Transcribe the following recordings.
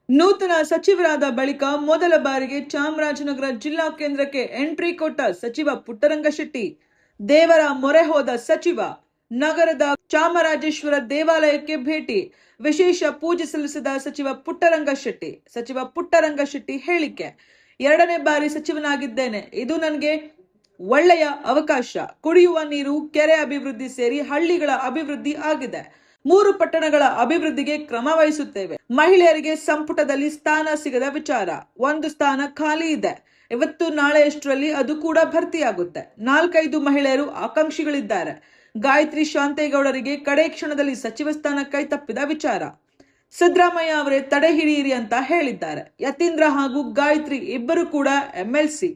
ನೂತನ ಸಚಿವರಾದ ಬಳಿಕ ಮೊದಲ ಬಾರಿಗೆ ಚಾಮರಾಜನಗರ ಜಿಲ್ಲಾ ಕೇಂದ್ರಕ್ಕೆ ಎಂಟ್ರಿ ಕೊಟ್ಟ ಸಚಿವ ಪುಟ್ಟರಂಗಶೆಟ್ಟಿ. ದೇವರ ಮೊರೆ ಹೋದ ಸಚಿವ. ನಗರದ ಚಾಮರಾಜೇಶ್ವರ ದೇವಾಲಯಕ್ಕೆ ಭೇಟಿ. ವಿಶೇಷ ಪೂಜೆ ಸಲ್ಲಿಸಿದ ಸಚಿವ ಪುಟ್ಟರಂಗಶೆಟ್ಟಿ. ಸಚಿವ ಪುಟ್ಟರಂಗಶೆಟ್ಟಿ ಹೇಳಿಕೆ: ಎರಡನೇ ಬಾರಿ ಸಚಿವನಾಗಿದ್ದೇನೆ. ಇದು ನನಗೆ ಒಳ್ಳೆಯ ಅವಕಾಶ. ಕುಡಿಯುವ ನೀರು, ಕೆರೆ ಅಭಿವೃದ್ಧಿ ಸೇರಿ ಹಳ್ಳಿಗಳ ಅಭಿವೃದ್ಧಿ ಆಗಿದೆ. 3 ಪಟ್ಟಣಗಳ ಅಭಿವೃದ್ಧಿಗೆ ಕ್ರಮ ವಹಿಸುತ್ತೇವೆ. ಮಹಿಳೆಯರಿಗೆ ಸಂಪುಟದಲ್ಲಿ ಸ್ಥಾನ ಸಿಗದ ವಿಚಾರ. 1 ಸ್ಥಾನ ಖಾಲಿ ಇದೆ. ಇವತ್ತು ನಾಳೆಯಷ್ಟರಲ್ಲಿ ಅದು ಕೂಡ ಭರ್ತಿಯಾಗುತ್ತೆ. 4-5 ಮಹಿಳೆಯರು ಆಕಾಂಕ್ಷಿಗಳಿದ್ದಾರೆ. ಗಾಯತ್ರಿ ಶಾಂತೇಗೌಡರಿಗೆ ಕಡೆ ಕ್ಷಣದಲ್ಲಿ ಸಚಿವ ಸ್ಥಾನ ಕೈ ತಪ್ಪಿದ ವಿಚಾರ. ಸಿದ್ದರಾಮಯ್ಯ ಅವರೇ ತಡೆ ಹಿಡಿಯಿರಿ ಅಂತ ಹೇಳಿದ್ದಾರೆ. ಯತೀಂದ್ರ ಹಾಗೂ ಗಾಯತ್ರಿ ಇಬ್ಬರು ಕೂಡ ಎಂಎಲ್ಸಿ.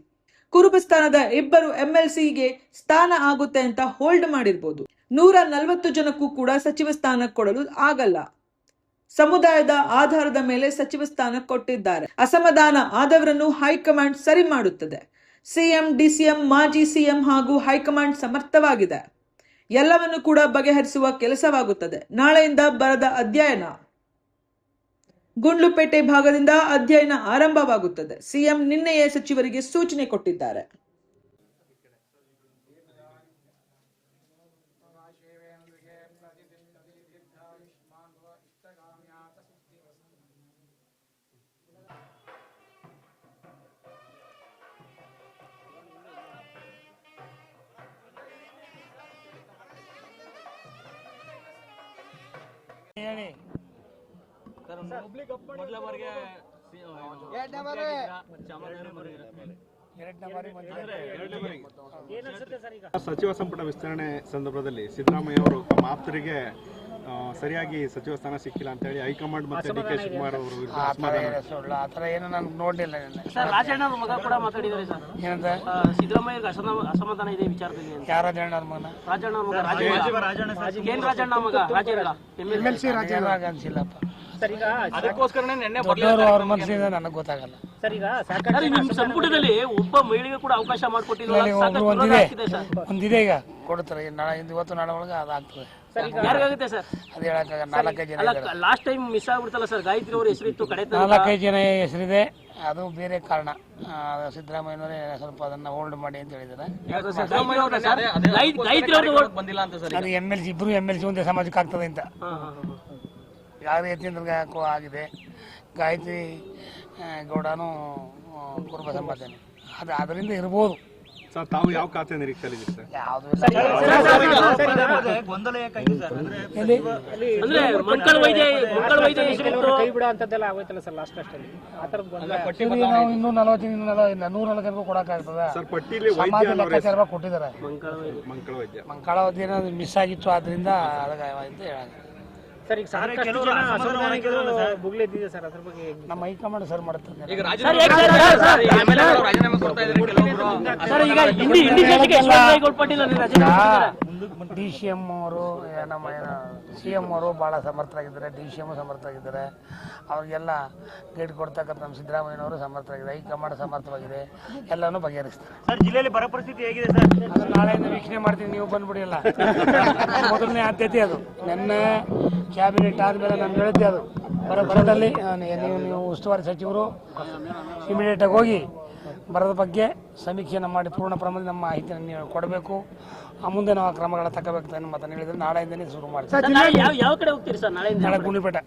ಕುರುಬ ಸ್ಥಾನದ ಇಬ್ಬರು ಎಂಎಲ್ಸಿಗೆ ಸ್ಥಾನ ಆಗುತ್ತೆ ಅಂತ ಹೋಲ್ಡ್ ಮಾಡಿರ್ಬೋದು. 140 ಜನಕ್ಕೂ ಕೂಡ ಸಚಿವ ಸ್ಥಾನ ಕೊಡಲು ಆಗಲ್ಲ. ಸಮುದಾಯದ ಆಧಾರದ ಮೇಲೆ ಸಚಿವ ಸ್ಥಾನ ಕೊಟ್ಟಿದ್ದಾರೆ. ಅಸಮಾಧಾನ ಆದವರನ್ನು ಹೈಕಮಾಂಡ್ ಸರಿ ಮಾಡುತ್ತದೆ. ಸಿಎಂ, ಡಿಸಿಎಂ, ಮಾಜಿ ಸಿಎಂ ಹಾಗೂ ಹೈಕಮಾಂಡ್ ಸಮರ್ಥವಾಗಿದೆ. ಎಲ್ಲವನ್ನು ಕೂಡ ಬಗೆಹರಿಸುವ ಕೆಲಸವಾಗುತ್ತದೆ. ನಾಳೆಯಿಂದ ಬರದ ಅಧ್ಯಯನ. ಗುಂಡ್ಲುಪೇಟೆ ಭಾಗದಿಂದ ಅಧ್ಯಯನ ಆರಂಭವಾಗುತ್ತದೆ. ಸಿಎಂ ನಿನ್ನೆಯೇ ಸಚಿವರಿಗೆ ಸೂಚನೆ ಕೊಟ್ಟಿದ್ದಾರೆ. ಸಚಿವ ಸಂಪುಟ ವಿಸ್ತರಣೆ ಸಂದರ್ಭದಲ್ಲಿ ಸಿದ್ದರಾಮಯ್ಯ ಅವರು ತಮ್ಮ ಆಪ್ತರಿಗೆ ಸರಿಯಾಗಿ ಸಚಿವ ಸ್ಥಾನ ಸಿಕ್ಕಿಲ್ಲ ಅಂತ ಹೇಳಿ ಹೈಕಮಾಂಡ್ ಮತ್ತೆ ಡಿಕೆ ಶಿವಕುಮಾರ್ ಅವರು ಆತರ ಏನು ನಾನು ನೋಡ್ಲಿಲ್ಲ. ರಾಜಣ್ಣ ಅವ್ರ ಮಗ ಕೂಡ ಮಾತಾಡಿದ್ದಾರೆ ಸರ್. ಏನಂತ ಸಿದ್ದರಾಮಯ್ಯ ಅಸಮಾಧಾನ ಇದೆ ವಿಚಾರದಲ್ಲಿ. ಯಾರ ರಾಜಣ್ಣ ಅವ್ರ ಮಗನ? ರಾಜಣ್ಣ ಅವ್ರ ಮಗ ಏನ್ ರಾಜಣ್ಣ ಮಗ ರಾಜಣ್ಣ ಎಂಎಲ್ಸಿ ರಾಜಣ್ಣ ಅನ್ಸಿಲ್ಲಪ್ಪ. ಅದಕ್ಕೋಸ್ಕರನೇ ನೆನ್ನೆ ಅವ್ರ ಮನಸ್ಸಿಂದ ನನಗೆ ಗೊತ್ತಾಗಲ್ಲ. ಸರ್, ಈಗ ನಿಮ್ ಸಂಪುಟದಲ್ಲಿ ಒಬ್ಬ ಮಹಿಳೆಗೆ ಕೂಡ ಅವಕಾಶ ಮಾಡಿಕೊಟ್ಟಿಲ್ಲ. ಒಂದಿದೆ ಈಗ ಕೊಡ್ತಾರೆ. ಇವತ್ತು ನಾಳೆ ಒಳಗೆ ಅದಾಗ್ತದೆ. ಯಾರಿಗಾಗುತ್ತೆ ಸರ್? ಅದು ಹೇಳಕ್ಕಾಗ 4-5 ಜನ. ಲಾಸ್ಟ್ ಟೈಮ್ ಮಿಸ್ ಆಗ್ಬಿಡ್ತಲ್ಲ ಸರ್, ಗಾಯತ್ರಿ ಅವ್ರ ಹೆಸರಿತ್ತು ಕಡೆ 4-5 ಜನ ಹೆಸರಿದೆ. ಅದು ಬೇರೆ ಕಾರಣ. ಸಿದ್ದರಾಮಯ್ಯನವರೇ ಸ್ವಲ್ಪ ಅದನ್ನ ಹೋಲ್ಡ್ ಮಾಡಿ ಅಂತ ಹೇಳಿದ್ದಾರೆ. ಅದು ಎಂಎಲ್ಸಿ ಇಬ್ರು ಎಂಎಲ್ಸಿ ಒಂದೇ ಸಮಾಜಕ್ಕೆ ಆಗ್ತದೆ ಅಂತ ಯಾರು ಯತೀಂದ್ರ ಆಗಿದೆ. ಗಾಯತ್ರಿ ಗೌಡನು ಕುರುಬ ಸಂಪಾದನೆ ಅದರಿಂದ ಇರ್ಬೋದು. ಸರ್, ತಾವು ಯಾವ ಖಾತೆ ನಿರೀಕ್ಷೆಯಲ್ಲಿದ್ದೀರಿ ಸರ್? ಯಾವುದು ಇನ್ನೂ 140 ಜನಕ್ಕೂ ಕೊಡಕ್ಕಾಗ್ತದೆ. ಕೊಟ್ಟಿದ್ದಾರೆ. ಮಂಕಾಳ ವೈದ್ಯ ಮಿಸ್ ಆಗಿತ್ತು, ಆದ್ರಿಂದ ಅಂತ ಹೇಳ. ನಮ್ಮ ಹೈಕಮಾಂಡ್ ಸರ್ ಮಾಡುತ್ತದೆ. ಡಿಸಿಎಂ ಅವರು, ನಮ್ಮ ಸಿಎಂ ಅವರು ಬಹಳ ಸಮರ್ಥರಾಗಿದ್ದಾರೆ. ಡಿಸಿಎಂ ಸಮರ್ಥರಾಗಿದ್ದಾರೆ. ಅವ್ರಿಗೆಲ್ಲ ಗೈಡ್ ಕೊಡ್ತಕ್ಕಂಥ ನಮ್ಮ ಸಿದ್ದರಾಮಯ್ಯನವರು ಸಮರ್ಥರಾಗಿದೆ. ಹೈಕಮಾಂಡ್ ಸಮರ್ಥವಾಗಿದೆ. ಎಲ್ಲಾನು ಬಗೆಹರಿಸ್ತಾರೆ. ಜಿಲ್ಲೆಯಲ್ಲಿ ಬರ ಪರಿಸ್ಥಿತಿ ಹೇಗಿದೆ ಸರ್? ಅದು ನಾಳೆಯಿಂದ ವೀಕ್ಷಣೆ ಮಾಡ್ತೀವಿ, ನೀವು ಬಂದ್ಬಿಡಿಲ್ಲ. ಮೊದಲನೇ ಆದ್ಯತೆ ಅದು. ನನ್ನ ಕ್ಯಾಬಿನೆಟ್ ಆದಮೇಲೆ ನಾನು ಹೇಳಿದ್ದೆ ಅದು ಬರದಲ್ಲಿ ನೀವು ಉಸ್ತುವಾರಿ ಸಚಿವರು ಇಮಿಡಿಯೇಟಾಗಿ ಹೋಗಿ ಬರದ ಬಗ್ಗೆ ಸಮೀಕ್ಷೆಯನ್ನು ಮಾಡಿ ಪೂರ್ಣ ಪ್ರಮಾಣದಲ್ಲಿ ನಮ್ಮ ಮಾಹಿತಿಯನ್ನು ನೀವು ಕೊಡಬೇಕು. ಮುಂದೆ ನಾವು ಕ್ರಮಗಳ ತಗೋಬೇಕು ಅಂತ ಹೇಳಿದ್ರೆ ನಾಳೆಯಿಂದನೇ ಶುರು ಮಾಡ್ತೀವಿ. ಯಾವ ಕಡೆ ಹೋಗ್ತೀರಿ ಸರ್? ನಾಳೆ ಗುಂಡ್ಲುಪೇಟೆ.